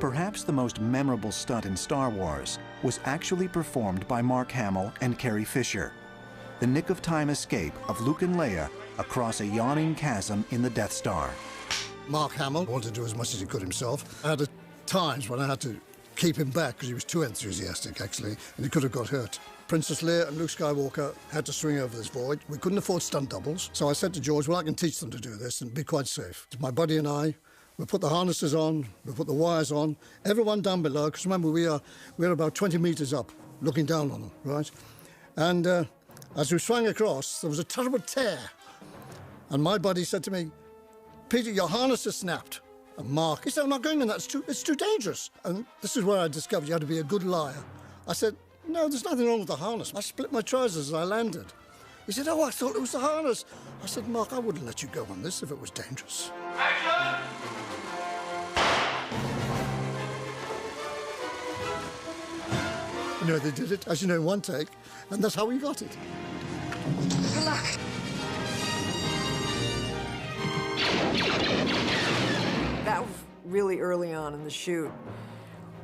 Perhaps the most memorable stunt in Star Wars was actually performed by Mark Hamill and Carrie Fisher. The nick-of-time escape of Luke and Leia across a yawning chasm in the Death Star. Mark Hamill wanted to do as much as he could himself. I had times when I had to keep him back because he was too enthusiastic, actually, and he could have got hurt. Princess Leia and Luke Skywalker had to swing over this void. We couldn't afford stunt doubles, so I said to George, well, I can teach them to do this and be quite safe. My buddy and I, we put the harnesses on, we put the wires on, everyone down below, because remember, we're about 20 metres up, looking down on them, right? And as we swung across, there was a terrible tear. And my buddy said to me, Peter, your harness is snapped. And Mark, he said, I'm not going in that, it's too dangerous. And this is where I discovered you had to be a good liar. I said, no, there's nothing wrong with the harness. I split my trousers as I landed. He said, oh, I thought it was the harness. I said, Mark, I wouldn't let you go on this if it was dangerous. Action! You know, they did it, as you know, in one take, and that's how we got it. Good luck. That was really early on in the shoot,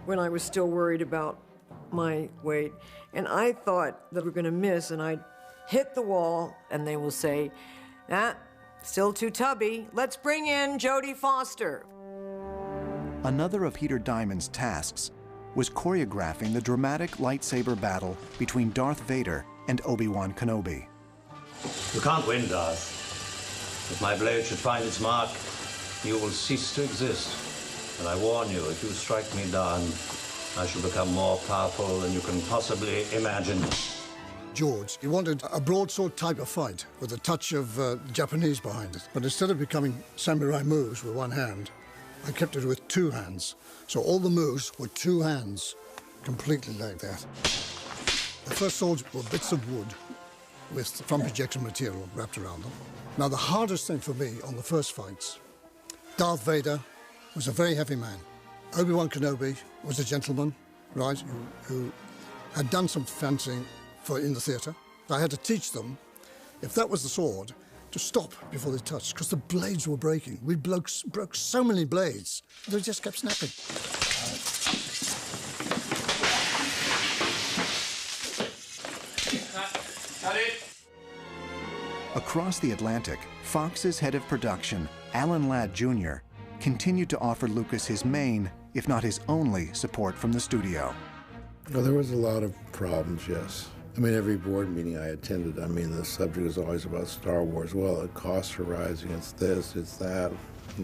when I was still worried about my weight. And I thought that we were going to miss, and I'd hit the wall, and they will say, still too tubby. Let's bring in Jodie Foster. Another of Peter Diamond's tasks was choreographing the dramatic lightsaber battle between Darth Vader and Obi-Wan Kenobi. You can't win, Darth. If my blade should find its mark, you will cease to exist. And I warn you, if you strike me down, I shall become more powerful than you can possibly imagine. George, he wanted a broadsword type of fight with a touch of Japanese behind it. But instead of becoming samurai moves with one hand, I kept it with two hands. So all the moves were two hands, completely like that. The first swords were bits of wood with front projection material wrapped around them. Now, the hardest thing for me on the first fights, Darth Vader was a very heavy man. Obi-Wan Kenobi was a gentleman, right, who had done some fencing in the theatre. I had to teach them, if that was the sword, to stop before they touched, because the blades were breaking. We broke so many blades, they just kept snapping. Cut it. Across the Atlantic, Fox's head of production, Alan Ladd Jr., continued to offer Lucas his main, if not his only, support from the studio. Well, there was a lot of problems, yes. I mean, every board meeting I attended, I mean, the subject was always about Star Wars. Well, the costs are rising, it's this, it's that.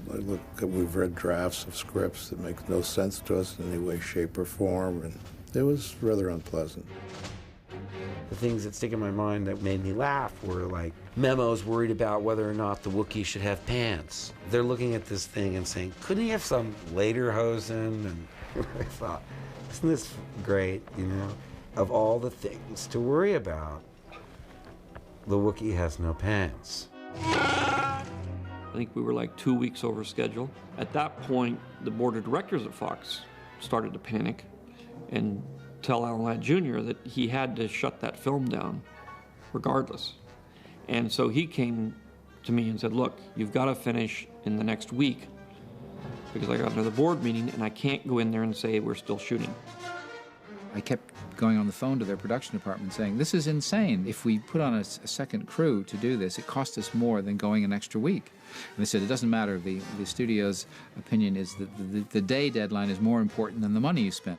Look, we've read drafts of scripts that make no sense to us in any way, shape, or form, and it was rather unpleasant. The things that stick in my mind that made me laugh were like memos worried about whether or not the Wookiee should have pants. They're looking at this thing and saying, couldn't he have some lederhosen? And I thought, isn't this great, you know? Of all the things to worry about, the Wookiee has no pants. I think we were like 2 weeks over schedule. At that point, the board of directors at Fox started to panic and tell Alan Ladd Jr. that he had to shut that film down regardless. And so he came to me and said, look, you've got to finish in the next week because I got another board meeting and I can't go in there and say we're still shooting. I kept going on the phone to their production department saying, this is insane. If we put on a second crew to do this, it costs us more than going an extra week. And they said, it doesn't matter. The studio's opinion is that the day deadline is more important than the money you spent.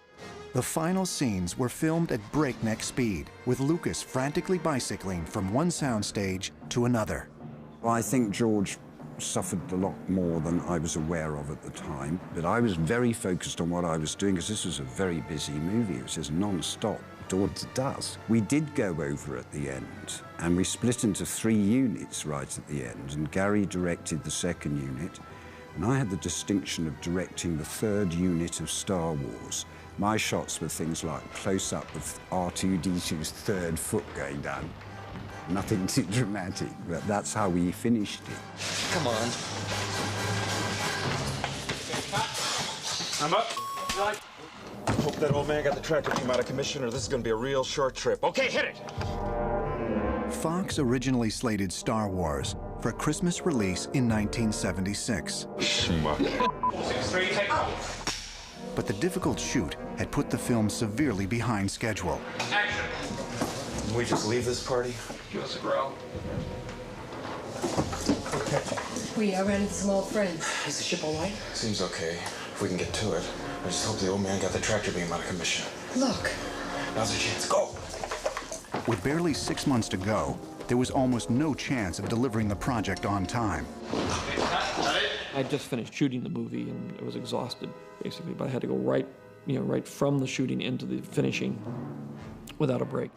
The final scenes were filmed at breakneck speed, with Lucas frantically bicycling from one soundstage to another. Well, I think George suffered a lot more than I was aware of at the time, but I was very focused on what I was doing because this was a very busy movie. It was just non-stop, dawn to dusk. We did go over at the end, and we split into 3 units right at the end, and Gary directed the 2nd unit, and I had the distinction of directing the 3rd unit of Star Wars. My shots were things like close-up of R2-D2's 3rd foot going down. Nothing too dramatic, but that's how we finished it. Come on. I'm up. Hope that old man got the tractor team out of commission, or this is going to be a real short trip. Okay, hit it! Fox originally slated Star Wars for a Christmas release in 1976. Schmuck. 6-3, take off. But the difficult shoot had put the film severely behind schedule. Action. Can we just leave this party? Give us a growl. We are running some old friends. Is the ship all right? Seems okay, if we can get to it. I just hope the old man got the tractor beam out of commission. Look. Now's our chance. Go! With barely 6 months to go, there was almost no chance of delivering the project on time. I just finished shooting the movie and I was exhausted, basically, but I had to go right from the shooting into the finishing without a break.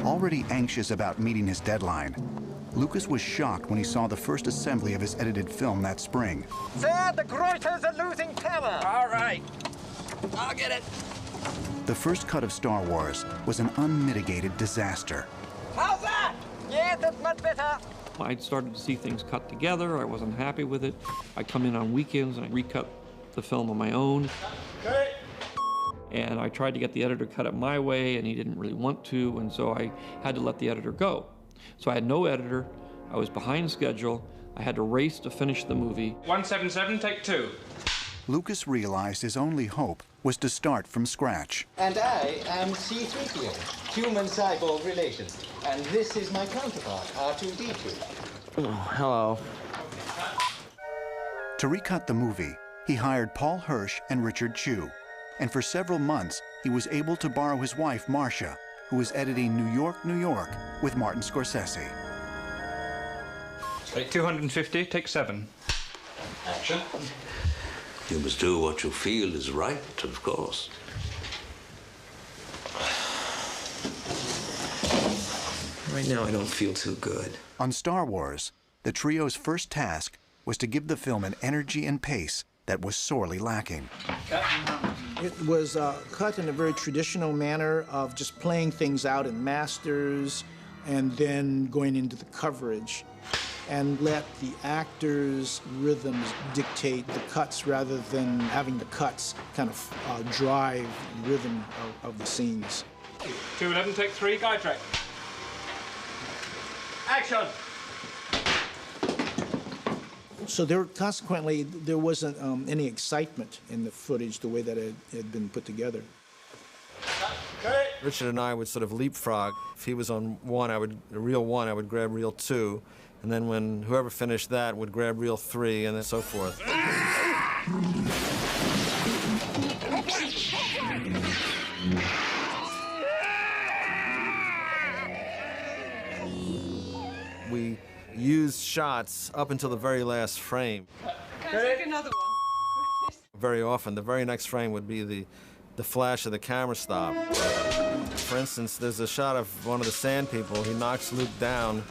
Already anxious about meeting his deadline, Lucas was shocked when he saw the first assembly of his edited film that spring. Sir, the Greuters are losing power. All right. I'll get it. The first cut of Star Wars was an unmitigated disaster. How's that? Yeah, that's much better. I started to see things cut together. I wasn't happy with it. I come in on weekends and I recut the film on my own. Okay. And I tried to get the editor to cut it my way, and he didn't really want to, and so I had to let the editor go. So I had no editor. I was behind schedule. I had to race to finish the movie. 177, take 2. Lucas realized his only hope was to start from scratch. And I am C-3PO, human-cyborg relations. And this is my counterpart, R2-D2. Oh, hello. To recut the movie, he hired Paul Hirsch and Richard Chew. And for several months, he was able to borrow his wife, Marcia, who was editing New York, New York with Martin Scorsese. Take 250, take 7. Action. You must do what you feel is right, of course. Right now, I don't feel too good. On Star Wars, the trio's first task was to give the film an energy and pace that was sorely lacking. It was cut in a very traditional manner of just playing things out in masters and then going into the coverage, and let the actors' rhythms dictate the cuts rather than having the cuts kind of drive the rhythm of the scenes. 211, take 3, guide track. Action! So consequently, there wasn't any excitement in the footage the way that it had been put together. Okay. Richard and I would sort of leapfrog. If he was on reel one, I would grab reel 2. And then when whoever finished that would grab reel 3, and then so forth. We used shots up until the very last frame. Can I take another one? Very often, the very next frame would be the flash of the camera stop. For instance, there's a shot of one of the sand people. He knocks Luke down,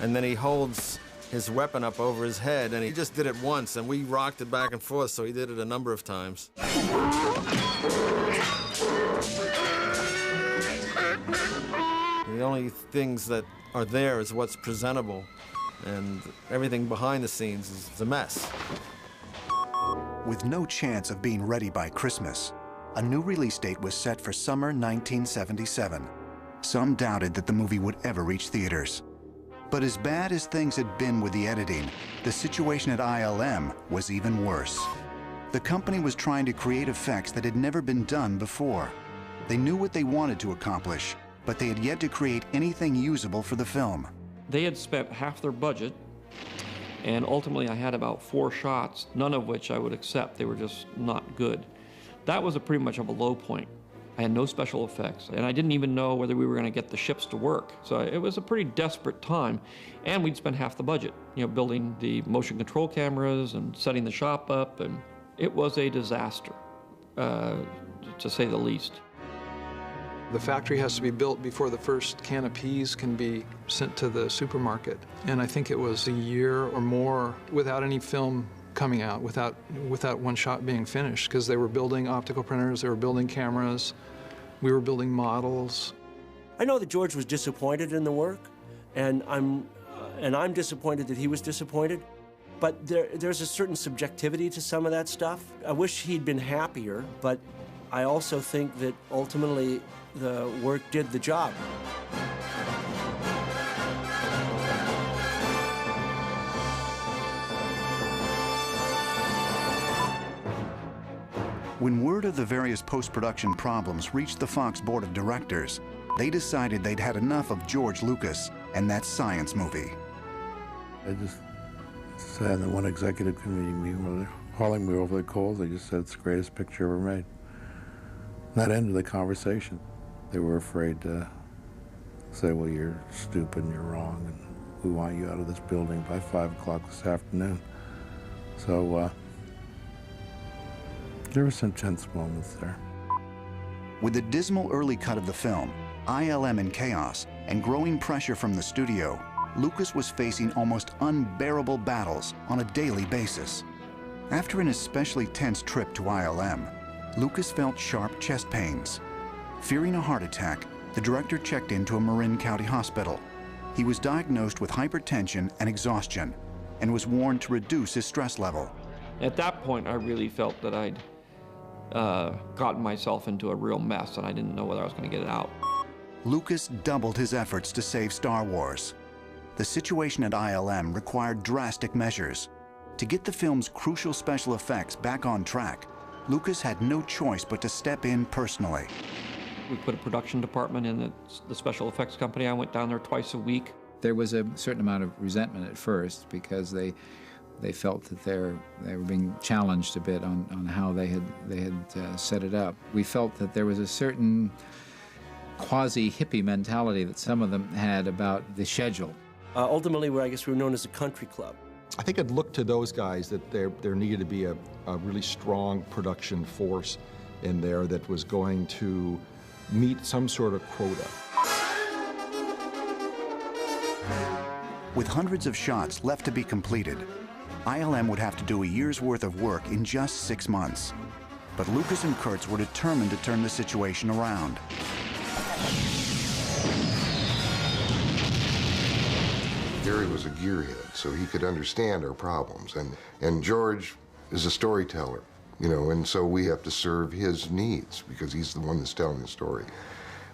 and then he holds his weapon up over his head, and he just did it once, and we rocked it back and forth, so he did it a number of times. The only things that are there is what's presentable, and everything behind the scenes is a mess. With no chance of being ready by Christmas, a new release date was set for summer 1977. Some doubted that the movie would ever reach theaters. But as bad as things had been with the editing, the situation at ILM was even worse. The company was trying to create effects that had never been done before. They knew what they wanted to accomplish, but they had yet to create anything usable for the film. They had spent half their budget, and ultimately I had about 4 shots, none of which I would accept. They were just not good. That was pretty much of a low point. I had no special effects, and I didn't even know whether we were going to get the ships to work. So it was a pretty desperate time, and we'd spent half the budget, building the motion control cameras and setting the shop up, and it was a disaster, to say the least. The factory has to be built before the first can of peas can be sent to the supermarket. And I think it was a year or more without any film coming out, without one shot being finished, because they were building optical printers, they were building cameras, we were building models. I know that George was disappointed in the work, and I'm disappointed that he was disappointed. But there's a certain subjectivity to some of that stuff. I wish he'd been happier, but I also think that ultimately the work did the job. When word of the various post-production problems reached the Fox board of directors, they decided they'd had enough of George Lucas and that science movie. I just said in the one executive committee meeting where they're hauling me over the coals, they just said it's the greatest picture ever made. And that ended the conversation. They were afraid to say, well, you're stupid and you're wrong, and we want you out of this building by 5 o'clock this afternoon. So there were some tense moments there. With the dismal early cut of the film, ILM in chaos, and growing pressure from the studio, Lucas was facing almost unbearable battles on a daily basis. After an especially tense trip to ILM, Lucas felt sharp chest pains. Fearing a heart attack, the director checked into a Marin County hospital. He was diagnosed with hypertension and exhaustion and was warned to reduce his stress level. At that point, I really felt that I'd gotten myself into a real mess and I didn't know whether I was going to get it out. Lucas doubled his efforts to save Star Wars. The situation at ILM required drastic measures. To get the film's crucial special effects back on track, Lucas had no choice but to step in personally. We put a production department in the special effects company. I went down there twice a week. There was a certain amount of resentment at first because they felt that they were being challenged a bit on how they had set it up. We felt that there was a certain quasi-hippie mentality that some of them had about the schedule. Ultimately, I guess we were known as a country club. I think I'd look to those guys that there needed to be a really strong production force in there that was going to meet some sort of quota. With hundreds of shots left to be completed, ILM would have to do a year's worth of work in just 6 months. But Lucas and Kurtz were determined to turn the situation around. Gary was a gearhead, so he could understand our problems. And George is a storyteller, you know, and so we have to serve his needs because he's the one that's telling the story.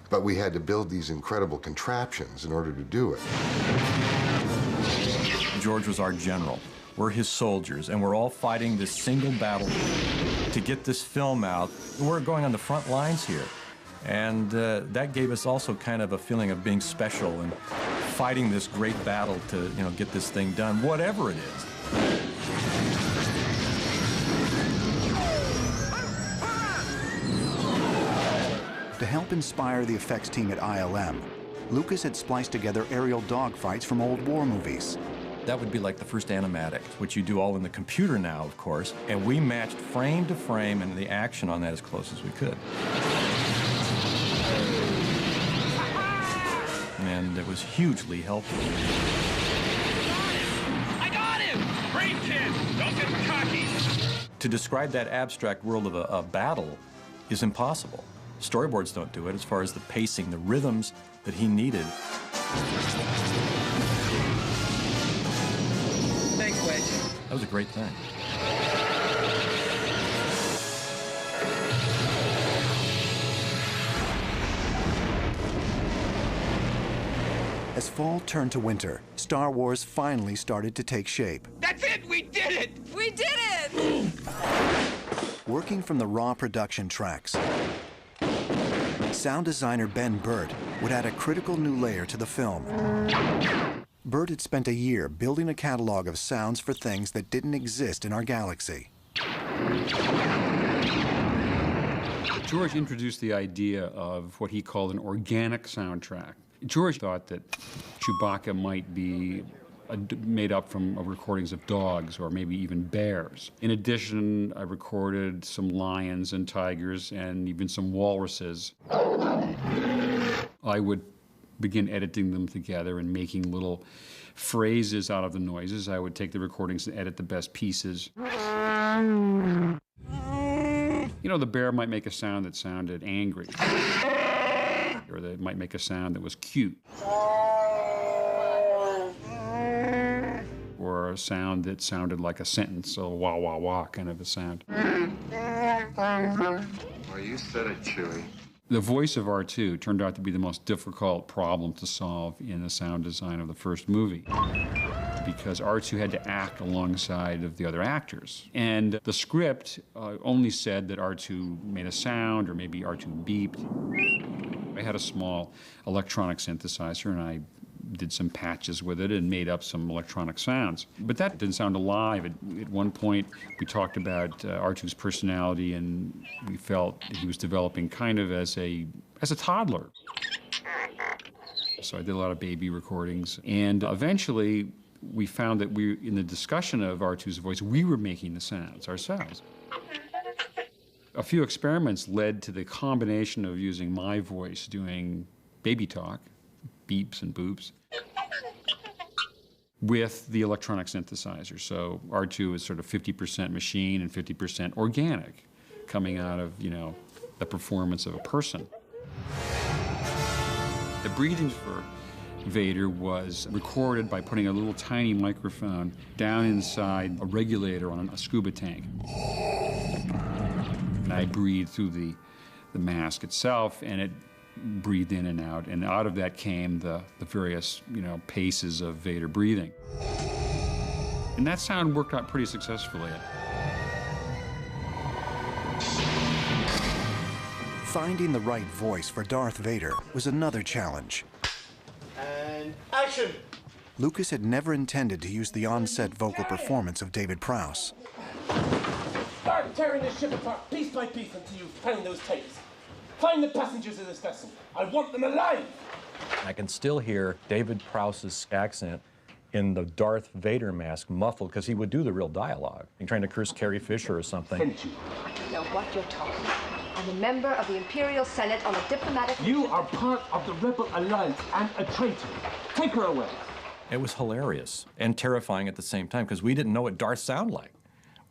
But we had to build these incredible contraptions in order to do it. George was our general. We're his soldiers, and we're all fighting this single battle to get this film out. We're going on the front lines here. And that gave us also kind of a feeling of being special and fighting this great battle to, you know, get this thing done, whatever it is. To help inspire the effects team at ILM, Lucas had spliced together aerial dogfights from old war movies. That would be like the first animatic, which you do all in the computer now, of course, and we matched frame to frame and the action on that as close as we could. And it was hugely helpful. I got him! Brave kid! Don't get cocky! To describe that abstract world of a battle is impossible. Storyboards don't do it as far as the pacing, the rhythms that he needed. Thanks, Wedge. That was a great thing. As fall turned to winter, Star Wars finally started to take shape. That's it! We did it! We did it! Working from the raw production tracks, sound designer Ben Burtt would add a critical new layer to the film. Burtt had spent a year building a catalog of sounds for things that didn't exist in our galaxy. George introduced the idea of what he called an organic soundtrack. George thought that Chewbacca might be made up from recordings of dogs or maybe even bears. In addition, I recorded some lions and tigers and even some walruses. I would begin editing them together and making little phrases out of the noises. I would take the recordings and edit the best pieces. You know, the bear might make a sound that sounded angry. Or they might make a sound that was cute. Or a sound that sounded like a sentence, so wah, wah, wah kind of a sound. Well, you said it, Chewie. The voice of R2 turned out to be the most difficult problem to solve in the sound design of the first movie. because R2 had to act alongside of the other actors. And the script only said that R2 made a sound or maybe R2 beeped. I had a small electronic synthesizer and I did some patches with it and made up some electronic sounds. But that didn't sound alive. At one point, we talked about R2's personality, and we felt he was developing kind of as a toddler. So I did a lot of baby recordings. And eventually, we found that in the discussion of R2's voice, we were making the sounds ourselves. A few experiments led to the combination of using my voice doing baby talk, beeps and boops, with the electronic synthesizer. So R2 is sort of 50% machine and 50% organic, coming out of, the performance of a person. The breathing for Vader was recorded by putting a little tiny microphone down inside a regulator on a scuba tank. And I breathed through the mask itself, and it breathed in and out of that came the various, paces of Vader breathing. And that sound worked out pretty successfully. Finding the right voice for Darth Vader was another challenge. And action! Lucas had never intended to use the on-set vocal performance of David Prowse. Start tearing this ship apart piece by piece until you find those tapes. Find the passengers of this vessel. I want them alive. I can still hear David Prowse's accent in the Darth Vader mask muffled because he would do the real dialogue. He's trying to curse Carrie Fisher or something. I don't know what you're talking about. I'm a member of the Imperial Senate on a diplomatic... You are part of the Rebel Alliance and a traitor. Take her away. It was hilarious and terrifying at the same time because we didn't know what Darth sounded like.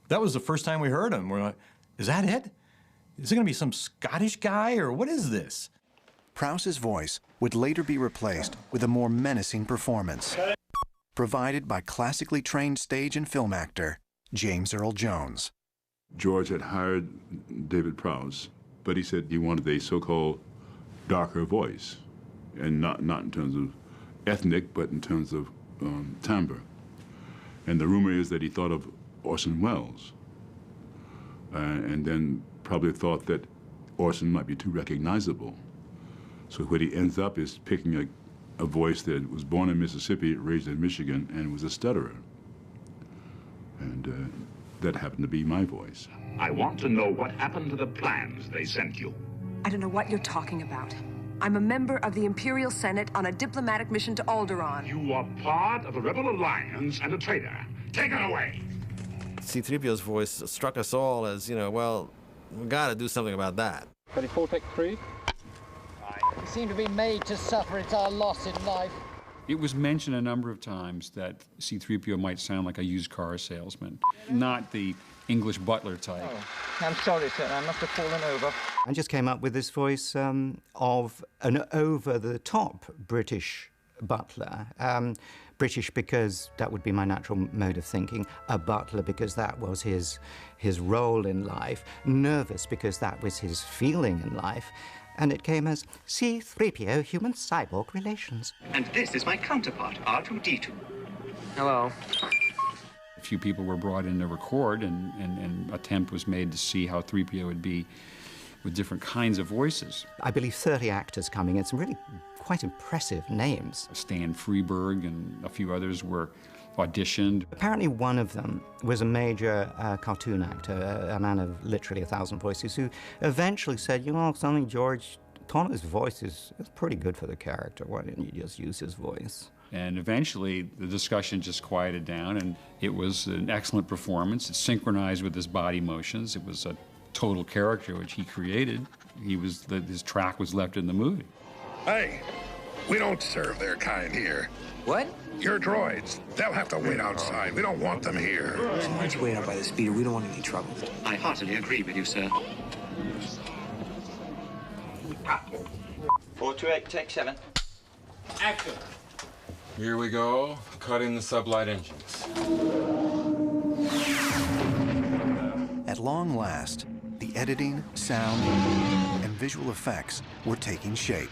That was the first time we heard him. We're like, is that it? Is it going to be some Scottish guy, or what is this? Prowse's voice would later be replaced with a more menacing performance, provided by classically trained stage and film actor James Earl Jones. George had hired David Prowse, but he said he wanted a so-called darker voice, and not in terms of ethnic, but in terms of timbre. And the rumor is that he thought of Orson Welles, and then probably thought that Orson might be too recognizable. So what he ends up is picking a voice that was born in Mississippi, raised in Michigan, and was a stutterer. And that happened to be my voice. I want to know what happened to the plans they sent you. I don't know what you're talking about. I'm a member of the Imperial Senate on a diplomatic mission to Alderaan. You are part of the Rebel Alliance and a traitor. Take her away. C-3PO's voice struck us all as, well, we gotta do something about that. 24, take 3. We seem to be made to suffer. It's our loss in life. It was mentioned a number of times that C-3PO might sound like a used car salesman, not the English butler type. Oh, I'm sorry, sir. I must have fallen over. I just came up with this voice of an over-the-top British butler. British because that would be my natural mode of thinking. A butler because that was his role in life. Nervous because that was his feeling in life. And it came as C-3PO human-cyborg relations. And this is my counterpart, R2-D2. Hello. A few people were brought in to record, and an attempt was made to see how 3PO would be with different kinds of voices. I believe 30 actors coming in, some really quite impressive names. Stan Freberg and a few others were auditioned. Apparently one of them was a major cartoon actor, a man of literally 1,000 voices, who eventually said, something, George, Tono's voice is pretty good for the character. Why didn't you just use his voice? And eventually the discussion just quieted down, and it was an excellent performance. It synchronized with his body motions. It was a total character which he created. His track was left in the movie. Hey, we don't serve their kind here. What? Your droids. They'll have to wait outside. We don't want them here. Why don't you wait out by the speeder? We don't want any trouble. I heartily agree with you, sir. 428, take 7. Action. Here we go, cutting the sublight engines. At long last, the editing, sound, and visual effects were taking shape.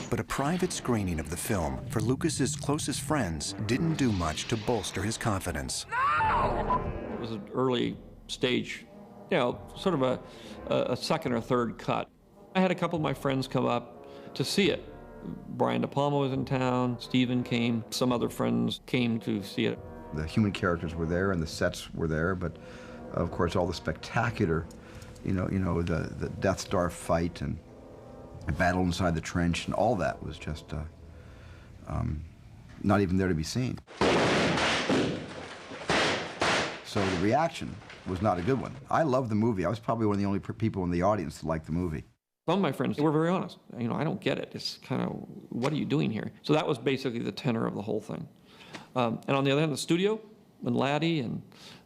But a private screening of the film for Lucas's closest friends didn't do much to bolster his confidence. It was an early stage, you know, sort of a second or third cut. I had a couple of my friends come up to see it. Brian De Palma was in town, Steven came, some other friends came to see it. The human characters were there and the sets were there, but of course all the spectacular, the Death Star fight and the battle inside the trench and all that was just not even there to be seen. So the reaction was not a good one. I loved the movie. I was probably one of the only people in the audience that liked the movie. Some of my friends were very honest. You know, I don't get it. It's kind of, what are you doing here? So that was basically the tenor of the whole thing. And on the other hand, the studio, when Laddie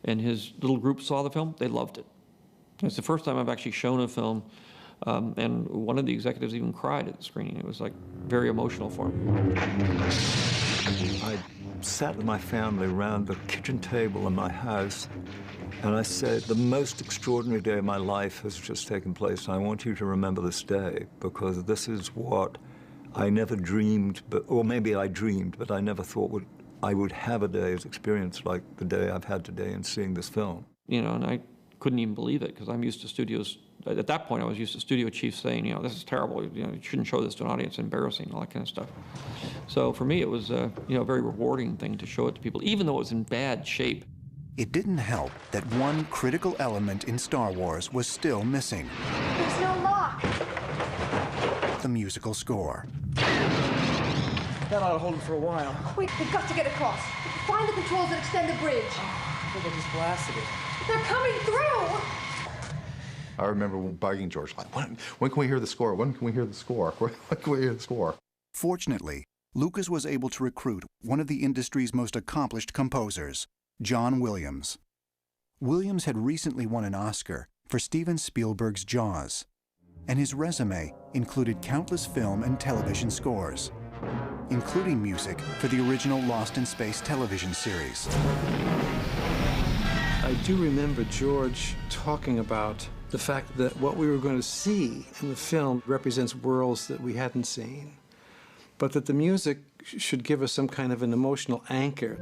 and his little group saw the film, they loved it. It's the first time I've actually shown a film, and one of the executives even cried at the screening. It was like very emotional for him. I sat with my family around the kitchen table in my house, and I said, the most extraordinary day of my life has just taken place, and I want you to remember this day, because this is what I never dreamed, or maybe I dreamed, but I never thought I would have a day's experience like the day I've had today in seeing this film. You know, and I couldn't even believe it, because I'm used to studios. At that point, I was used to studio chiefs saying, you know, this is terrible, you know, you shouldn't show this to an audience, embarrassing, all that kind of stuff. So for me, it was a very rewarding thing to show it to people, even though it was in bad shape. It didn't help that one critical element in Star Wars was still missing. There's no lock. The musical score. That ought to hold it for a while. Wait, we've got to get across. Find the controls that extend the bridge. I think I just blasted it. They're coming through! I remember bugging George, like, when can we hear the score? When can we hear the score? When can we hear the score? Fortunately, Lucas was able to recruit one of the industry's most accomplished composers, John Williams. Williams had recently won an Oscar for Steven Spielberg's Jaws, and his resume included countless film and television scores, including music for the original Lost in Space television series. I do remember George talking about the fact that what we were going to see in the film represents worlds that we hadn't seen, but that the music should give us some kind of an emotional anchor.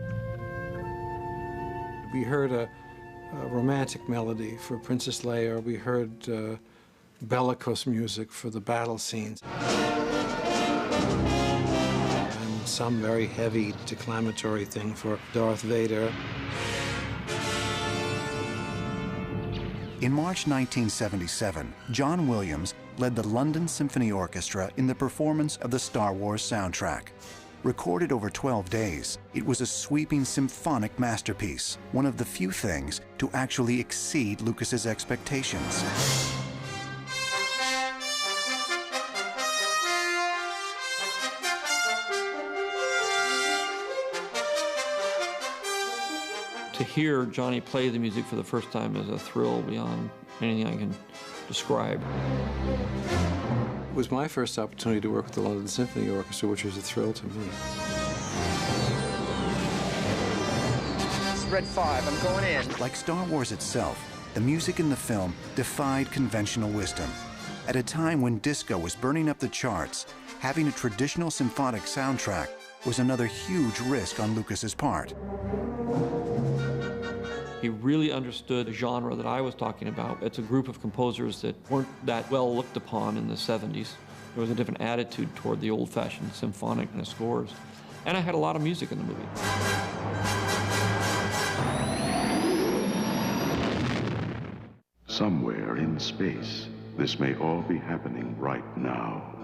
We heard a romantic melody for Princess Leia, we heard bellicose music for the battle scenes, and some very heavy declamatory thing for Darth Vader. In March 1977, John Williams led the London Symphony Orchestra in the performance of the Star Wars soundtrack. Recorded over 12 days, it was a sweeping symphonic masterpiece, one of the few things to actually exceed Lucas's expectations. To hear Johnny play the music for the first time is a thrill beyond anything I can describe. It was my first opportunity to work with the London Symphony Orchestra, which was a thrill to me. It's Red 5, I'm going in. Like Star Wars itself, the music in the film defied conventional wisdom. At a time when disco was burning up the charts, having a traditional symphonic soundtrack was another huge risk on Lucas's part. He really understood the genre that I was talking about. It's a group of composers that weren't that well looked upon in the 70s. There was a different attitude toward the old-fashioned symphonic scores. And I had a lot of music in the movie. Somewhere in space, this may all be happening right now.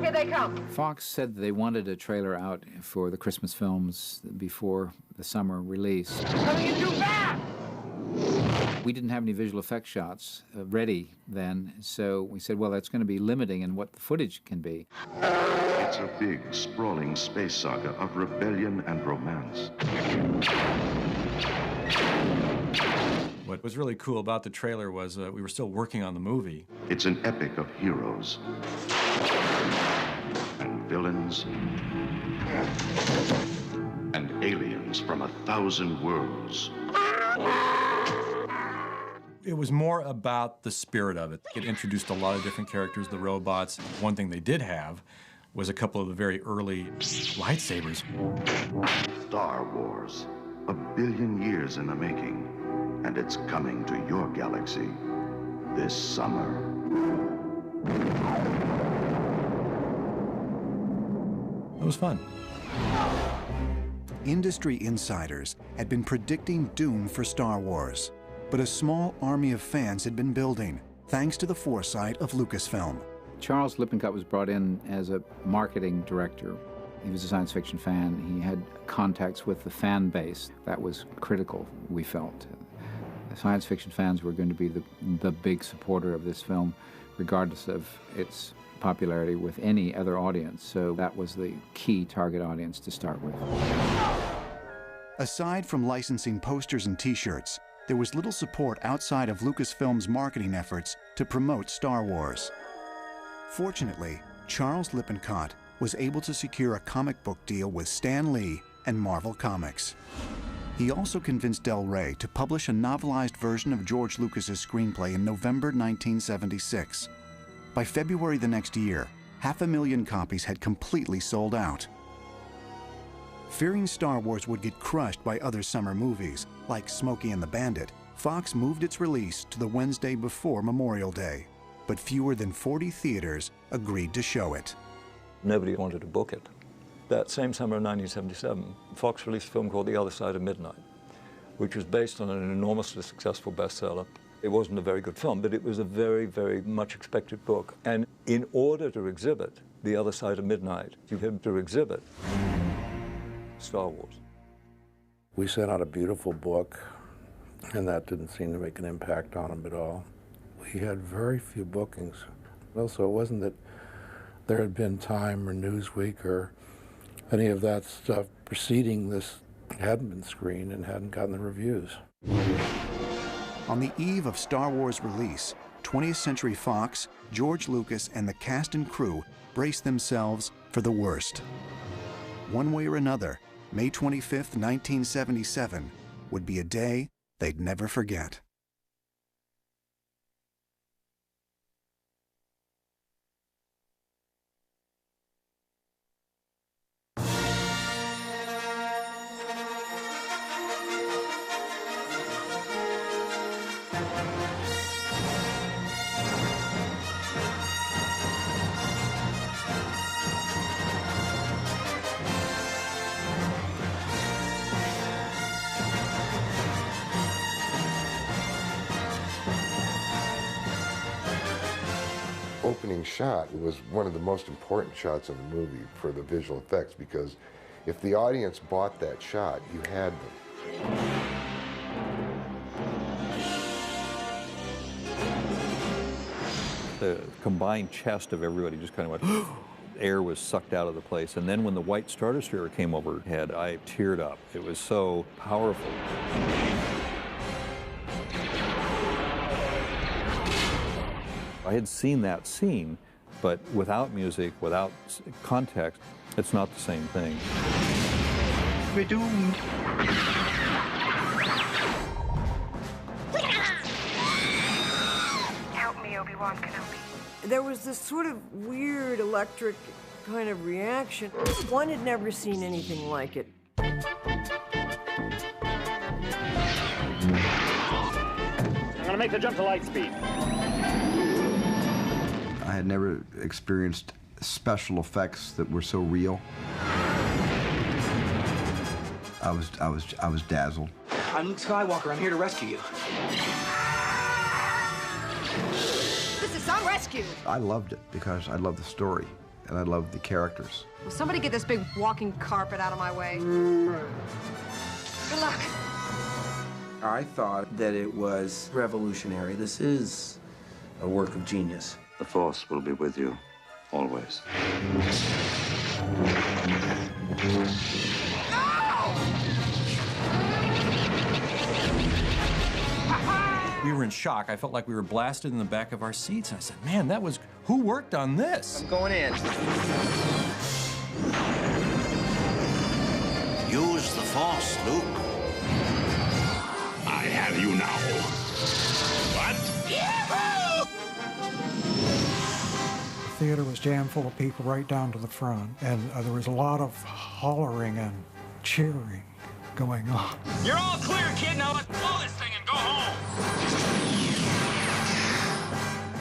Here they come. Fox said they wanted a trailer out for the Christmas films before the summer release. Coming in too fast! We didn't have any visual effects shots ready then, so we said, well, that's going to be limiting in what the footage can be. It's a big, sprawling space saga of rebellion and romance. What was really cool about the trailer was we were still working on the movie. It's an epic of heroes and villains and aliens from 1,000 worlds. It was more about the spirit of it. It introduced a lot of different characters, the robots. One thing they did have was a couple of the very early lightsabers. Star Wars, 1 billion years in the making, and it's coming to your galaxy this summer. It was fun. Industry insiders had been predicting doom for Star Wars, but a small army of fans had been building, thanks to the foresight of Lucasfilm. Charles Lippincott was brought in as a marketing director. He was a science fiction fan. He had contacts with the fan base. That was critical, we felt. Science fiction fans were going to be the big supporter of this film, regardless of its popularity with any other audience. So that was the key target audience to start with. Aside from licensing posters and T-shirts, there was little support outside of Lucasfilm's marketing efforts to promote Star Wars. Fortunately, Charles Lippincott was able to secure a comic book deal with Stan Lee and Marvel Comics. He also convinced Del Rey to publish a novelized version of George Lucas's screenplay in November 1976. By February the next year, 500,000 copies had completely sold out. Fearing Star Wars would get crushed by other summer movies, like Smokey and the Bandit, Fox moved its release to the Wednesday before Memorial Day, but fewer than 40 theaters agreed to show it. Nobody wanted to book it. That same summer of 1977, Fox released a film called The Other Side of Midnight, which was based on an enormously successful bestseller. It wasn't a very good film, but it was a very, very much expected book. And in order to exhibit The Other Side of Midnight, you had to exhibit Star Wars. We sent out a beautiful book, and that didn't seem to make an impact on them at all. We had very few bookings. Also, it wasn't that there had been Time or Newsweek or any of that stuff preceding this hadn't been screened and hadn't gotten the reviews. On the eve of Star Wars release, 20th Century Fox, George Lucas, and the cast and crew braced themselves for the worst. One way or another, May 25th, 1977, would be a day they'd never forget. Opening shot was one of the most important shots in the movie for the visual effects, because if the audience bought that shot, you had them. The combined chest of everybody just kind of went, air was sucked out of the place. And then when the white Star Destroyer came overhead, I teared up. It was so powerful. I had seen that scene, but without music, without context, it's not the same thing. We're doomed. Help me, Obi-Wan Kenobi. There was this sort of weird electric kind of reaction. One had never seen anything like it. I'm gonna make the jump to light speed. I had never experienced special effects that were so real. I was dazzled. I'm Luke Skywalker. I'm here to rescue you. This is some rescue. I loved it because I loved the story and I loved the characters. Will somebody get this big walking carpet out of my way? Good luck. I thought that it was revolutionary. This is a work of genius. The Force will be with you, always. We were in shock. I felt like we were blasted in the back of our seats. And I said, man, that was, who worked on this? I'm going in. Use the Force, Luke. I have you now. What? The theater was jammed full of people right down to the front, and there was a lot of hollering and cheering going on. You're all clear, kid. Now let's blow this thing and go home.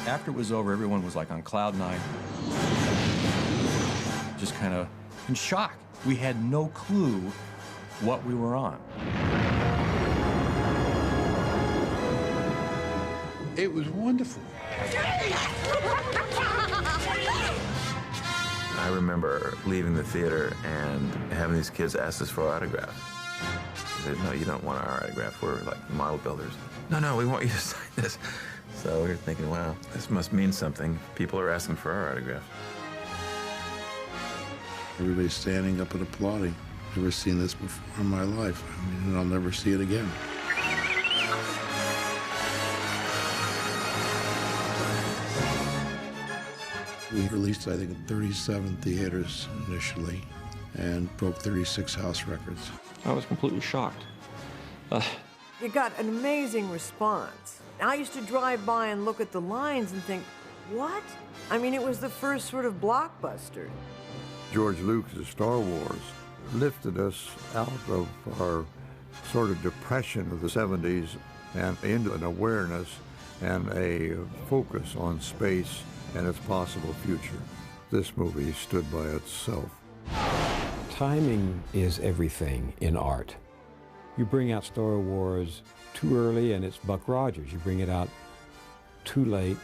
After it was over, everyone was like on cloud nine. Just kind of in shock. We had no clue what we were on. It was wonderful. I remember leaving the theater and having these kids ask us for our autograph. They said, no, you don't want our autograph. We're like model builders. No, we want you to sign this. So we were thinking, wow, this must mean something. People are asking for our autograph. Everybody's standing up and applauding. Never seen this before in my life. I mean, and I'll never see it again. We released, I think, in 37 theaters initially and broke 36 house records. I was completely shocked. You got an amazing response. I used to drive by and look at the lines and think, what? I mean, it was the first sort of blockbuster. George Lucas' Star Wars lifted us out of our sort of depression of the 70s and into an awareness and a focus on space and its possible future. This movie stood by itself. Timing is everything in art. You bring out Star Wars too early and it's Buck Rogers. You bring it out too late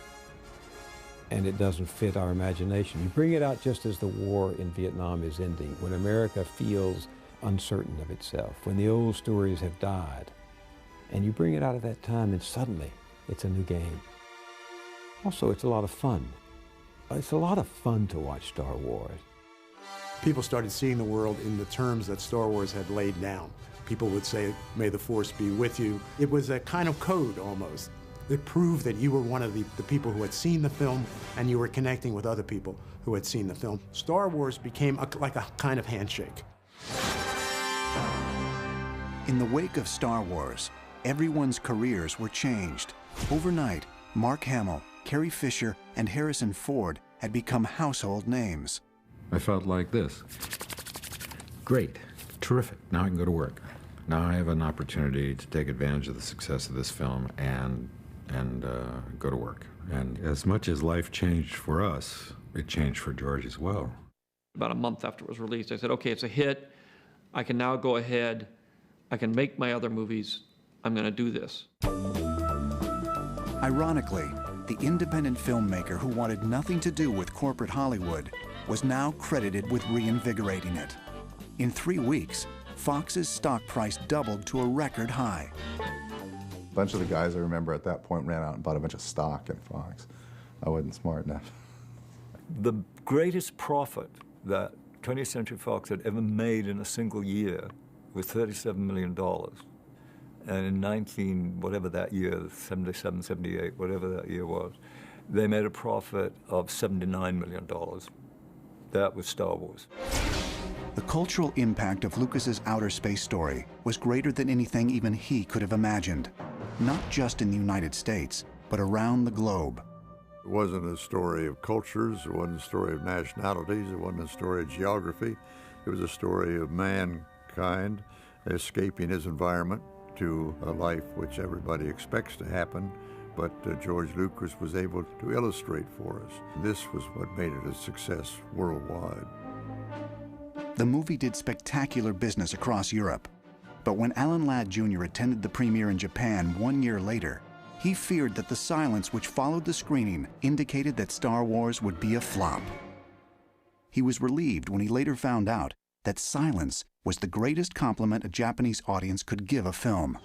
and it doesn't fit our imagination. You bring it out just as the war in Vietnam is ending, when America feels uncertain of itself, when the old stories have died. And you bring it out at that time and suddenly it's a new game. Also, it's a lot of fun. It's a lot of fun to watch Star Wars. People started seeing the world in the terms that Star Wars had laid down. People would say, may the Force be with you. It was a kind of code almost. It proved that you were one of the people who had seen the film and you were connecting with other people who had seen the film. Star Wars became like a kind of handshake. In the wake of Star Wars, everyone's careers were changed. Overnight, Mark Hamill, Carrie Fisher, and Harrison Ford had become household names. I felt like this. Great, terrific, now I can go to work. Now I have an opportunity to take advantage of the success of this film and go to work. And as much as life changed for us, it changed for George as well. About a month after it was released, I said, okay, it's a hit. I can now go ahead. I can make my other movies. I'm going to do this. Ironically, the independent filmmaker who wanted nothing to do with corporate Hollywood was now credited with reinvigorating it. In 3 weeks, Fox's stock price doubled to a record high. A bunch of the guys I remember at that point ran out and bought a bunch of stock in Fox. I wasn't smart enough. The greatest profit that 20th Century Fox had ever made in a single year was $37 million. And in whatever that year, 77, 78, whatever that year was, they made a profit of $79 million. That was Star Wars. The cultural impact of Lucas's outer space story was greater than anything even he could have imagined, not just in the United States, but around the globe. It wasn't a story of cultures, it wasn't a story of nationalities, it wasn't a story of geography. It was a story of mankind escaping his environment to a life which everybody expects to happen, but George Lucas was able to illustrate for us. This was what made it a success worldwide. The movie did spectacular business across Europe, but when Alan Ladd Jr. attended the premiere in Japan 1 year later, he feared that the silence which followed the screening indicated that Star Wars would be a flop. He was relieved when he later found out that silence was the greatest compliment a Japanese audience could give a film.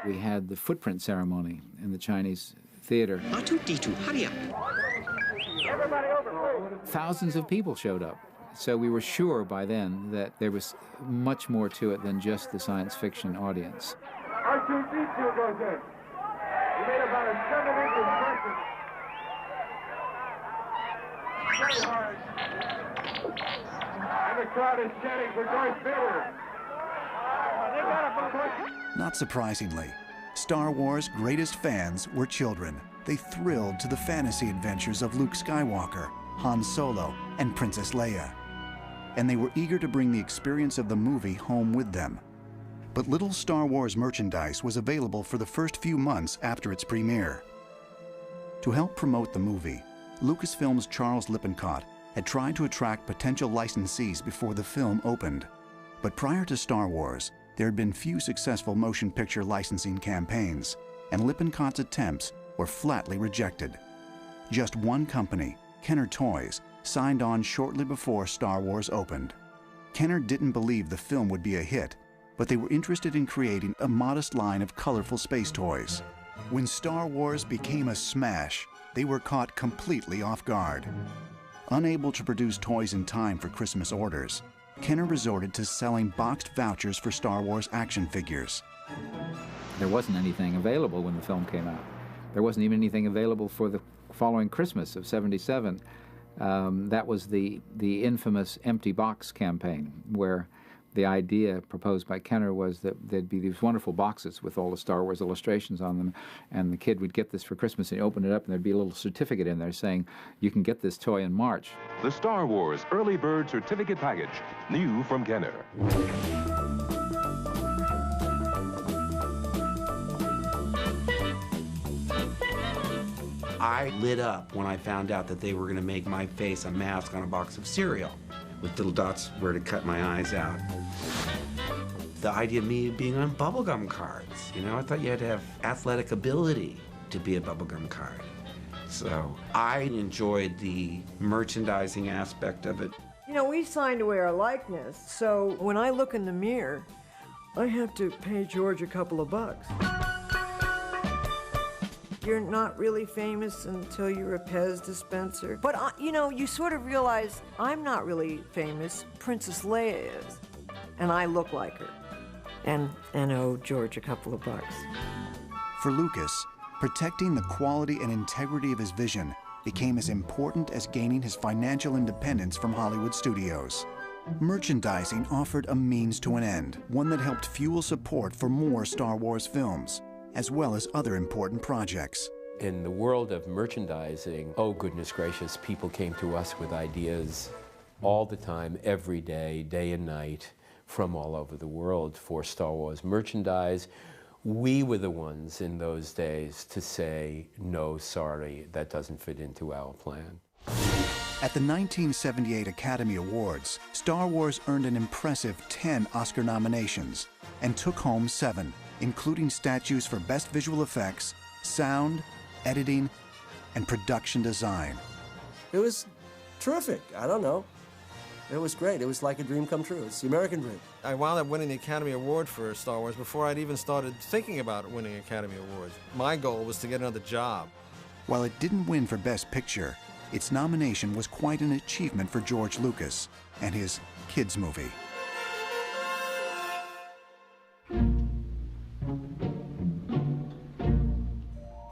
We had the footprint ceremony in the Chinese theater. R2-D2, hurry up. Everybody over, please. Thousands of people showed up. So we were sure by then that there was much more to it than just the science fiction audience. R2-D2 goes in. We made about a 7-inch impression. Very hard. the crowd is chanting for Darth Vader. They got a Not surprisingly, Star Wars' greatest fans were children. They thrilled to the fantasy adventures of Luke Skywalker, Han Solo, and Princess Leia. And they were eager to bring the experience of the movie home with them. But little Star Wars merchandise was available for the first few months after its premiere. To help promote the movie, Lucasfilm's Charles Lippincott had tried to attract potential licensees before the film opened. But prior to Star Wars, there had been few successful motion picture licensing campaigns, and Lippincott's attempts were flatly rejected. Just one company, Kenner Toys, signed on shortly before Star Wars opened. Kenner didn't believe the film would be a hit, but they were interested in creating a modest line of colorful space toys. When Star Wars became a smash, they were caught completely off guard. Unable to produce toys in time for Christmas orders, Kenner resorted to selling boxed vouchers for Star Wars action figures. There wasn't anything available when the film came out. There wasn't even anything available for the following Christmas of '77. That was the infamous empty box campaign, where the idea proposed by Kenner was that there'd be these wonderful boxes with all the Star Wars illustrations on them, and the kid would get this for Christmas, and he'd open it up, and there'd be a little certificate in there saying, you can get this toy in March. The Star Wars Early Bird Certificate Package, new from Kenner. I lit up when I found out that they were going to make my face a mask on a box of cereal with little dots where to cut my eyes out. The idea of me being on bubblegum cards, you know, I thought you had to have athletic ability to be a bubblegum card. So I enjoyed the merchandising aspect of it. You know, we signed away our likeness, so when I look in the mirror, I have to pay George a couple of bucks. You're not really famous until you're a Pez dispenser. But, you know, you sort of realize I'm not really famous. Princess Leia is. And I look like her. And owe George a couple of bucks. For Lucas, protecting the quality and integrity of his vision became as important as gaining his financial independence from Hollywood studios. Merchandising offered a means to an end, one that helped fuel support for more Star Wars films, as well as other important projects. In the world of merchandising, oh goodness gracious, people came to us with ideas all the time, every day, day and night, from all over the world for Star Wars merchandise. We were the ones in those days to say, no, sorry, that doesn't fit into our plan. At the 1978 Academy Awards, Star Wars earned an impressive 10 Oscar nominations and took home 7, including statues for Best Visual Effects, Sound, Editing, and Production Design. It was terrific. I don't know. It was great. It was like a dream come true. It's the American dream. I wound up winning the Academy Award for Star Wars before I'd even started thinking about winning Academy Awards. My goal was to get another job. While it didn't win for Best Picture, its nomination was quite an achievement for George Lucas and his kids' movie.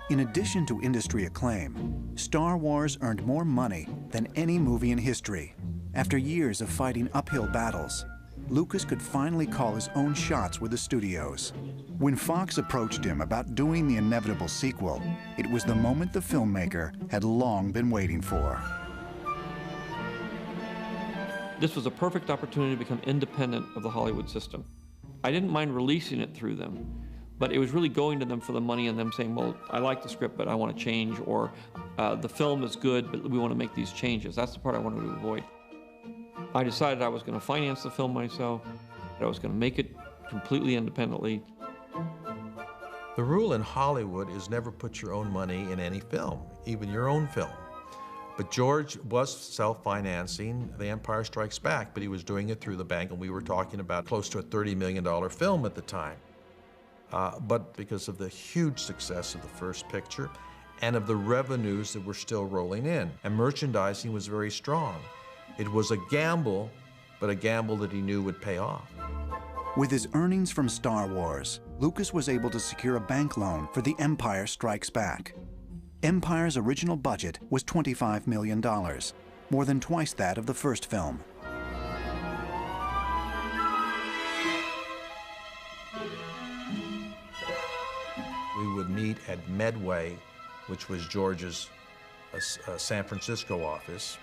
In addition to industry acclaim, Star Wars earned more money than any movie in history. After years of fighting uphill battles, Lucas could finally call his own shots with the studios. When Fox approached him about doing the inevitable sequel, it was the moment the filmmaker had long been waiting for. This was a perfect opportunity to become independent of the Hollywood system. I didn't mind releasing it through them, but it was really going to them for the money and them saying, well, I like the script, but I want to change, or the film is good, but we want to make these changes. That's the part I wanted to avoid. I decided I was going to finance the film myself, that I was going to make it completely independently. The rule in Hollywood is never put your own money in any film, even your own film. But George was self-financing The Empire Strikes Back, but he was doing it through the bank, and we were talking about close to a $30 million film at the time. But because of the huge success of the first picture and of the revenues that were still rolling in, and merchandising was very strong. It was a gamble, but a gamble that he knew would pay off. With his earnings from Star Wars, Lucas was able to secure a bank loan for The Empire Strikes Back. Empire's original budget was $25 million, more than twice that of the first film. meet at Medway, which was George's San Francisco office,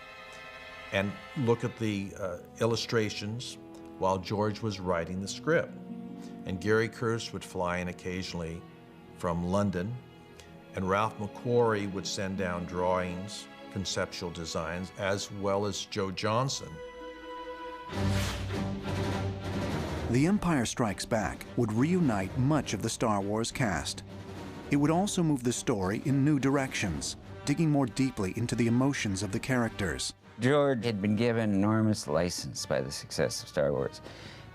and look at the illustrations while George was writing the script. And Gary Kurtz would fly in occasionally from London, and Ralph McQuarrie would send down drawings, conceptual designs, as well as Joe Johnson. The Empire Strikes Back would reunite much of the Star Wars cast. It would also move the story in new directions, digging more deeply into the emotions of the characters. George had been given enormous license by the success of Star Wars.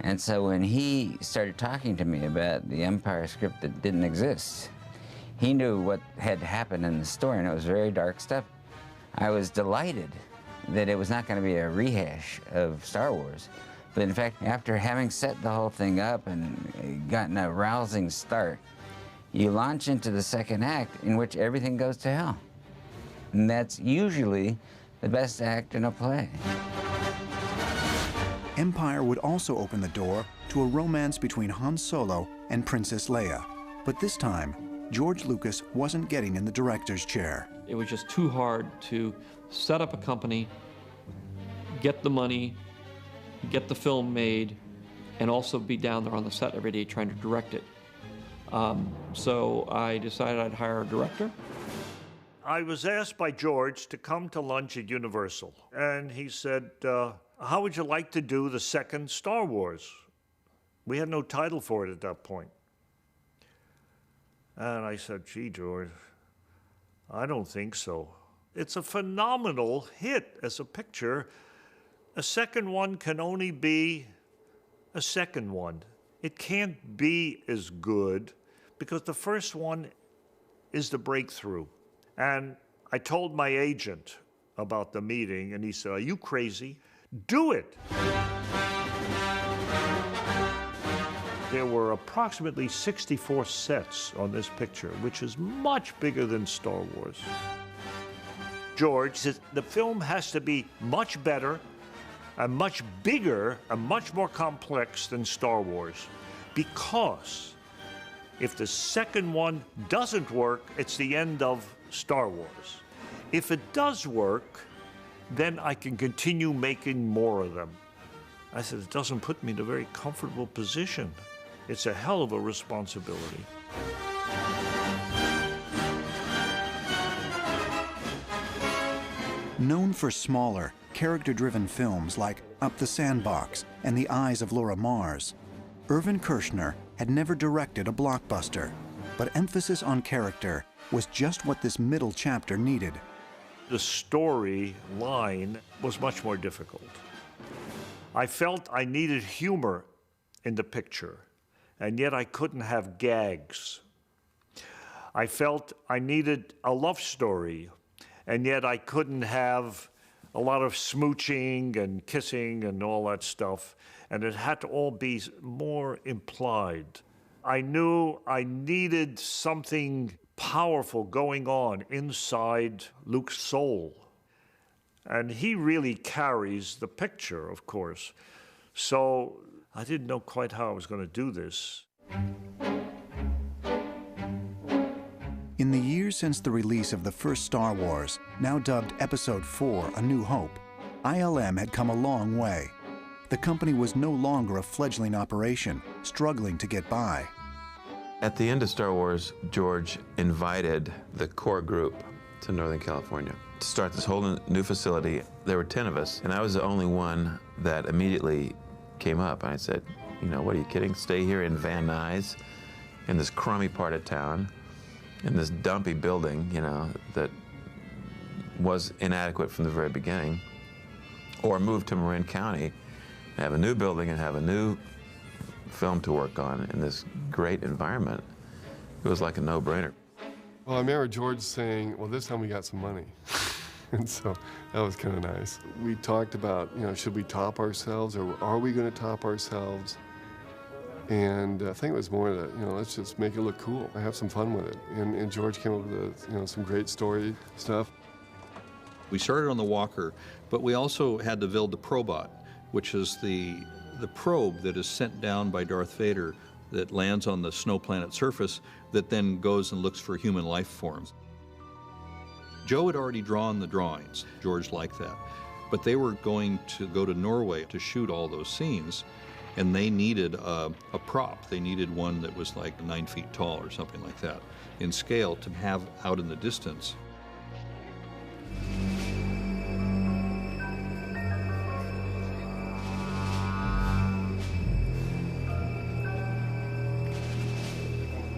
And so when he started talking to me about the Empire script that didn't exist, he knew what had happened in the story, and it was very dark stuff. I was delighted that it was not going to be a rehash of Star Wars. But in fact, after having set the whole thing up and gotten a rousing start, you launch into the second act in which everything goes to hell. And that's usually the best act in a play. Empire would also open the door to a romance between Han Solo and Princess Leia. But this time, George Lucas wasn't getting in the director's chair. It was just too hard to set up a company, get the money, get the film made, and also be down there on the set every day trying to direct it. So I decided I'd hire a director. I was asked by George to come to lunch at Universal, and he said, how would you like to do the second Star Wars? We had no title for it at that point. And I said, gee, George, I don't think so. It's a phenomenal hit as a picture. A second one can only be a second one. It can't be as good because the first one is the breakthrough. And I told my agent about the meeting, and he said, are you crazy? Do it! There were approximately 64 sets on this picture, which is much bigger than Star Wars. George says the film has to be much better and much bigger and much more complex than Star Wars, because if the second one doesn't work, it's the end of Star Wars. If it does work, then I can continue making more of them. I said, it doesn't put me in a very comfortable position. It's a hell of a responsibility. Known for smaller, character-driven films like Up the Sandbox and The Eyes of Laura Mars, Irvin Kershner had never directed a blockbuster, but emphasis on character was just what this middle chapter needed. The story line was much more difficult. I felt I needed humor in the picture, and yet I couldn't have gags. I felt I needed a love story, and yet I couldn't have a lot of smooching and kissing and all that stuff, and it had to all be more implied. I knew I needed something powerful going on inside Luke's soul. And he really carries the picture, of course. So I didn't know quite how I was going to do this. In the years since the release of the first Star Wars, now dubbed Episode IV, A New Hope, ILM had come a long way. The company was no longer a fledgling operation, struggling to get by. At the end of Star Wars, George invited the core group to Northern California to start this whole new facility. There were 10 of us, and I was the only one that immediately came up. And I said, you know, what are you kidding? Stay here in Van Nuys, in this crummy part of town, in this dumpy building, you know, that was inadequate from the very beginning, or move to Marin County and have a new building and have a new film to work on in this great environment. It was like a no-brainer. Well, I remember George saying, well, this time we got some money. And so that was kind of nice. We talked about, you know, should we top ourselves, or are we going to top ourselves? And I think it was more that, you know, let's just make it look cool. I have some fun with it. And George came up with, you know, some great story stuff. We started on the Walker, but we also had to build the Probot, which is the probe that is sent down by Darth Vader that lands on the snow planet surface that then goes and looks for human life forms. Joe had already drawn the drawings. George liked that. But they were going to go to Norway to shoot all those scenes, and they needed a prop. They needed one that was like 9 feet tall or something like that in scale to have out in the distance.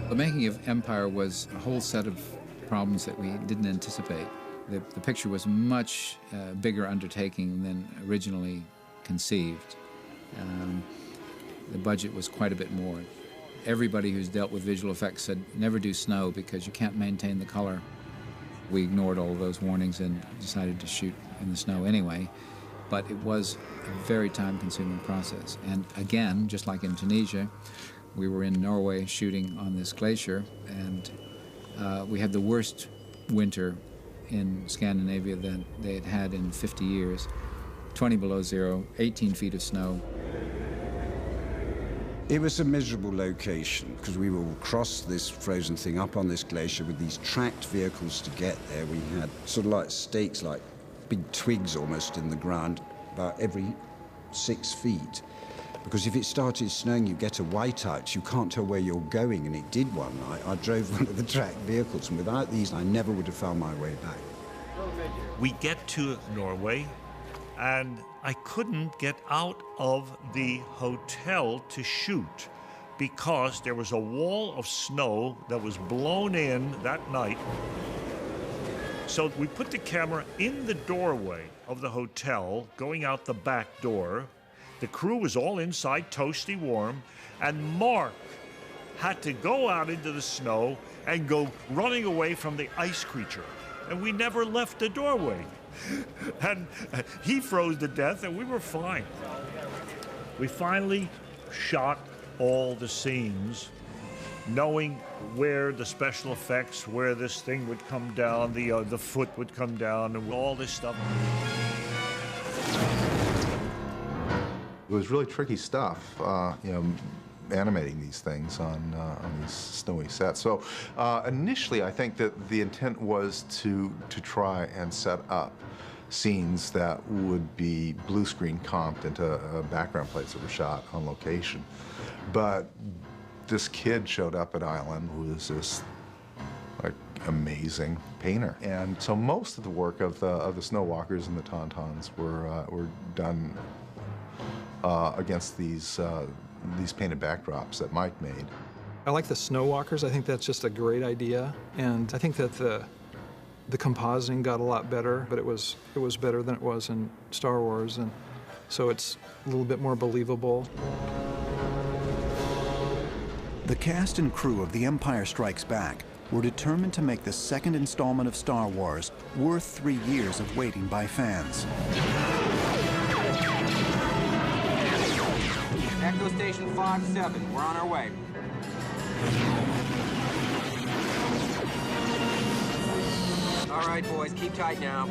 The making of Empire was a whole set of problems that we didn't anticipate. The picture was a much bigger undertaking than originally conceived. The budget was quite a bit more. Everybody who's dealt with visual effects said, never do snow because you can't maintain the color. We ignored all of those warnings and decided to shoot in the snow anyway, but it was a very time-consuming process. And again, just like in Tunisia, we were in Norway shooting on this glacier, and we had the worst winter in Scandinavia that they had had in 50 years. 20 below zero, 18 feet of snow. It was a miserable location because we will cross this frozen thing up on this glacier with these tracked vehicles to get there. We had sort of like stakes, like big twigs almost in the ground, about every 6 feet. Because if it started snowing, you get a whiteout. You can't tell where you're going, and it did one night. I drove one of the tracked vehicles, and without these, I never would have found my way back. We get to Norway, and I couldn't get out of the hotel to shoot because there was a wall of snow that was blown in that night. So we put the camera in the doorway of the hotel, going out the back door. The crew was all inside, toasty warm, and Mark had to go out into the snow and go running away from the ice creature. And we never left the doorway. And he froze to death, and we were fine. We finally shot all the scenes, knowing where the special effects, where this thing would come down, the foot would come down, and all this stuff. It was really tricky stuff, you know, animating these things on these snowy sets. So initially, I think that the intent was to try and set up scenes that would be blue screen comped into background plates that were shot on location. But this kid showed up at Island who was this like amazing painter, and so most of the work of the snow walkers and the tauntauns were done against these painted backdrops that Mike made. I like the snow walkers. I think that's just a great idea, and I think that the compositing got a lot better, but it was better than it was in Star Wars, and so it's a little bit more believable. The cast and crew of The Empire Strikes Back were determined to make the second installment of Star Wars worth 3 years of waiting by fans. Echo Station Fox 7, we're on our way. All right, boys, keep tight now.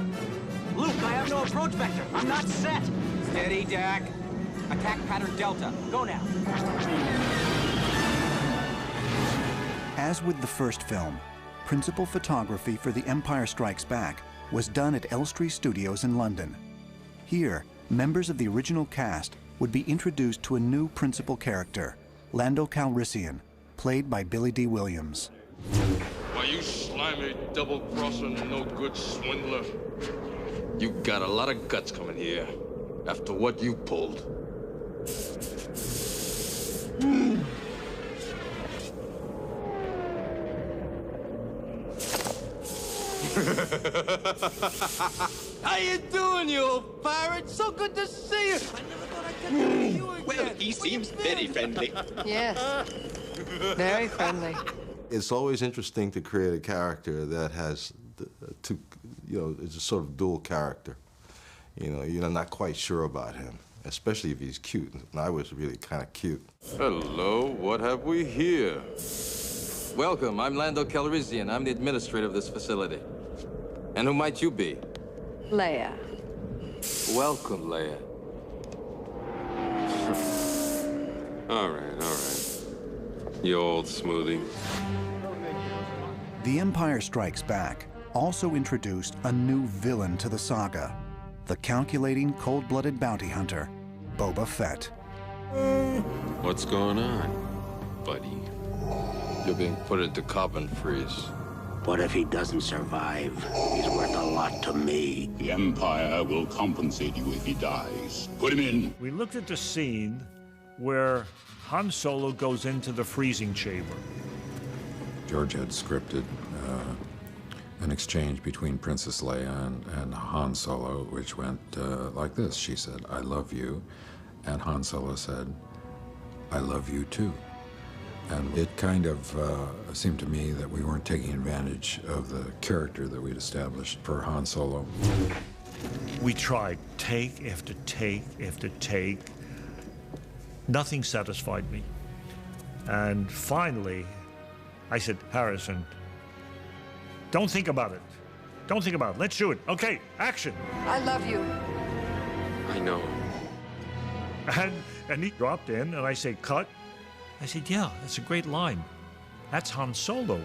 Luke, I have no approach vector. I'm not set. Steady, Dak. Attack pattern Delta. Go now. As with the first film, principal photography for The Empire Strikes Back was done at Elstree Studios in London. Here, members of the original cast would be introduced to a new principal character, Lando Calrissian, played by Billy D. Williams. Why, you slimy, double-crossing, no-good swindler. You got a lot of guts coming here after what you pulled. How you doing, you old pirate? So good to see you. I never thought I'd get to see you again. Well, he seems very friendly. Yes, very friendly. It's always interesting to create a character that has, is a sort of dual character. You know, you're not quite sure about him, especially if he's cute. And I was really kind of cute. Hello, what have we here? Welcome, I'm Lando Calrissian. I'm the administrator of this facility. And who might you be? Leia. Welcome, Leia. All right. You old smoothie. The Empire Strikes Back also introduced a new villain to the saga, the calculating, cold-blooded bounty hunter, Boba Fett. What's going on, buddy? You're being put into carbon freeze. What if he doesn't survive? He's worth a lot to me. The Empire will compensate you if he dies. Put him in. We looked at the scene where Han Solo goes into the freezing chamber. George had scripted an exchange between Princess Leia and Han Solo, which went like this. She said, "I love you," and Han Solo said, "I love you too." And it kind of seemed to me that we weren't taking advantage of the character that we'd established for Han Solo. We tried take after take after take. Nothing satisfied me. And finally, I said, Harrison, don't think about it. Don't think about it. Let's do it. Okay, action. I love you. I know. And he dropped in, and I say, cut. I said, yeah, that's a great line. That's Han Solo.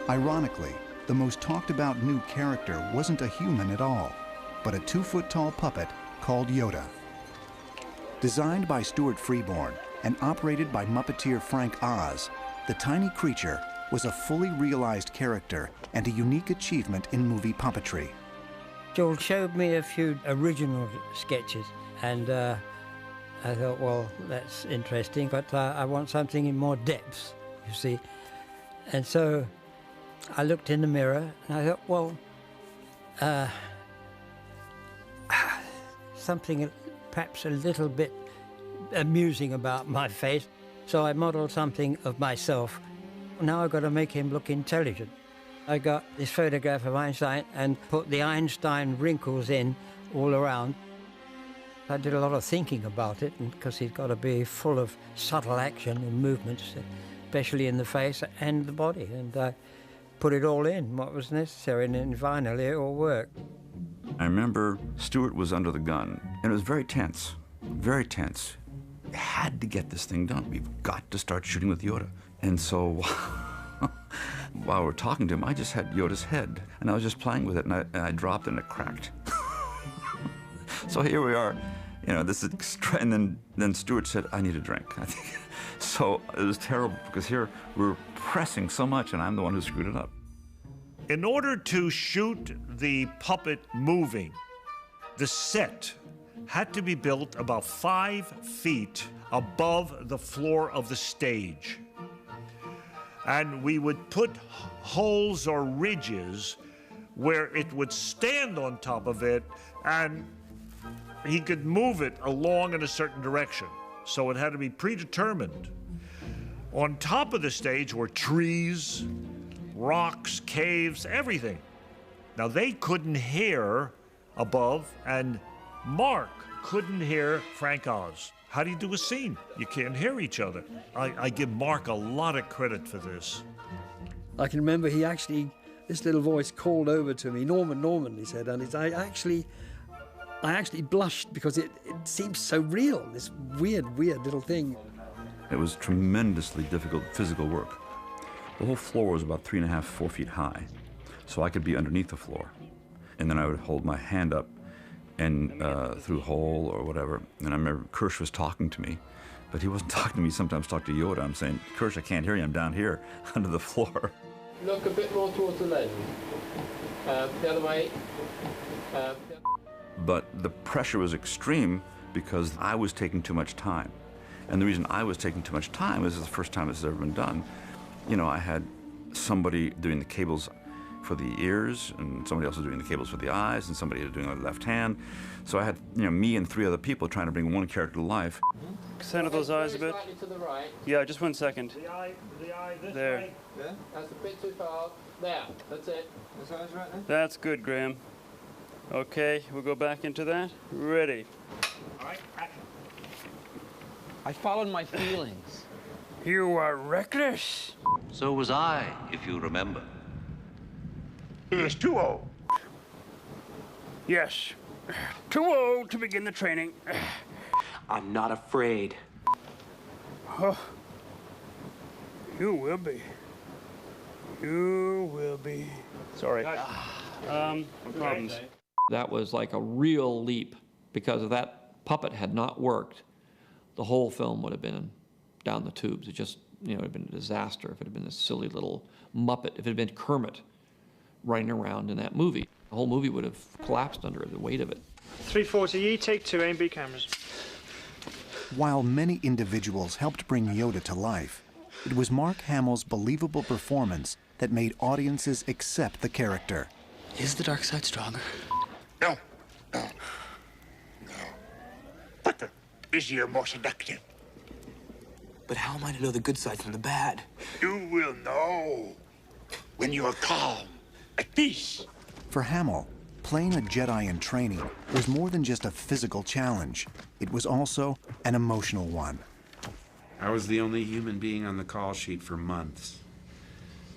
Ironically, the most talked about new character wasn't a human at all, but a 2-foot-tall puppet called Yoda. Designed by Stuart Freeborn and operated by Muppeteer Frank Oz, the tiny creature was a fully realized character and a unique achievement in movie puppetry. Joel showed me a few original sketches, and I thought, well, that's interesting, but I want something in more depth, you see. And so I looked in the mirror, and I thought, well, something perhaps a little bit amusing about my face. So I modeled something of myself. Now I've got to make him look intelligent. I got this photograph of Einstein and put the Einstein wrinkles in all around. I did a lot of thinking about it, because he's got to be full of subtle action and movements, especially in the face and the body. And I put it all in, what was necessary, and then finally it all worked. I remember Stuart was under the gun, and it was very tense, very tense. We had to get this thing done. We've got to start shooting with Yoda. And so while we're talking to him, I just had Yoda's head, and I was just playing with it, and I dropped it, and it cracked. So here we are, you know, this is, and then Stuart said, I need a drink, I think. So it was terrible, because here we're pressing so much, and I'm the one who screwed it up. In order to shoot the puppet moving, the set had to be built about 5 feet above the floor of the stage. And we would put holes or ridges where it would stand on top of it, and he could move it along in a certain direction. So it had to be predetermined. On top of the stage were trees, rocks, caves, everything. Now they couldn't hear above, and Mark couldn't hear Frank Oz. How do you do a scene? You can't hear each other. I give Mark a lot of credit for this. I can remember this little voice called over to me, Norman, he said, and I actually blushed because it seemed so real, this weird little thing. It was tremendously difficult physical work. The whole floor was about 3.5, 4 feet high, so I could be underneath the floor. And then I would hold my hand up and through a hole or whatever. And I remember Kirsch was talking to me, but he wasn't talking to me. Sometimes talk to Yoda. I'm saying, Kirsch, I can't hear you. I'm down here under the floor. Look a bit more towards the lens. The other way. But the pressure was extreme because I was taking too much time. And the reason I was taking too much time is the first time this has ever been done. You know, I had somebody doing the cables for the ears, and somebody else was doing the cables for the eyes, and somebody was doing the left hand. So I had, you know, me and 3 other people trying to bring one character to life. Center those eyes a bit. To the right. Yeah, just 1 second. The eye this there. way. Yeah? That's a bit too far. There, that's it. Those eyes right there? That's good, Graham. Okay, we'll go back into that. Ready. All right, action. I followed my feelings. You are reckless. So was I, if you remember. It's 2-0. Yes. 2-0 to begin the training. I'm not afraid. Oh, you will be. You will be. Sorry. No problems. That was like a real leap, because if that puppet had not worked, the whole film would have been down the tubes. It just, it would have been a disaster if it had been this silly little Muppet, if it had been Kermit running around in that movie. The whole movie would have collapsed under the weight of it. 340E, take 2, A&B cameras. While many individuals helped bring Yoda to life, it was Mark Hamill's believable performance that made audiences accept the character. Is the dark side stronger? No. But the busier, more seductive. But how am I to know the good side from the bad? You will know when you are calm, at peace. For Hamill, playing a Jedi in training was more than just a physical challenge. It was also an emotional one. I was the only human being on the call sheet for months.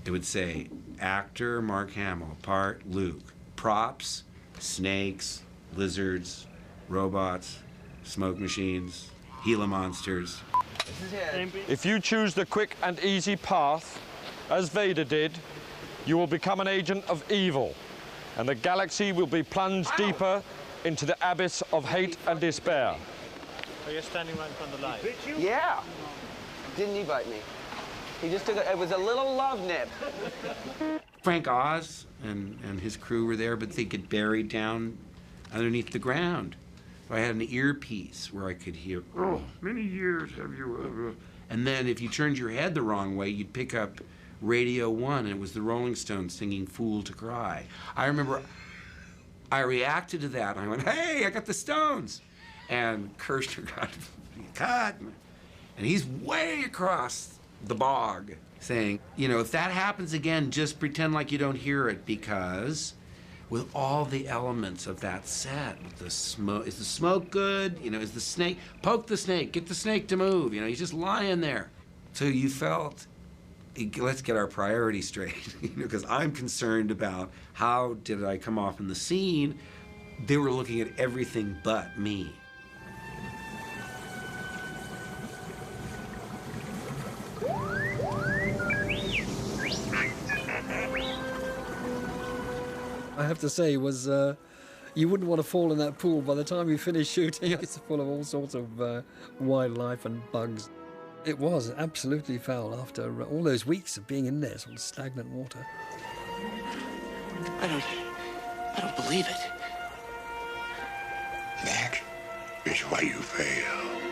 It would say, actor Mark Hamill, part Luke. Props, snakes, lizards, robots, smoke machines, Gila monsters. If you choose the quick and easy path, as Vader did, you will become an agent of evil, and the galaxy will be plunged deeper into the abyss of hate and despair. Are you standing right in front of the light? Yeah. Didn't he bite me? He just took it was a little love nip. Frank Oz and his crew were there, but they get buried down underneath the ground. So I had an earpiece where I could hear, oh, many years have you ever... And then if you turned your head the wrong way, you'd pick up Radio 1, and it was the Rolling Stones singing Fool to Cry. I remember I reacted to that. I went, hey, I got the Stones. And Kirshner got cut. And he's way across the bog saying, if that happens again, just pretend like you don't hear it, because with all the elements of that set, the smoke, is the smoke good? Is the snake, poke the snake, get the snake to move. He's just lying there. So you felt, let's get our priorities straight, because I'm concerned about how did I come off in the scene. They were looking at everything but me. I have to say, was you wouldn't want to fall in that pool. By the time you finish shooting, it's full of all sorts of wildlife and bugs. It was absolutely foul after all those weeks of being in there, sort of stagnant water. I don't believe it. That is why you fail.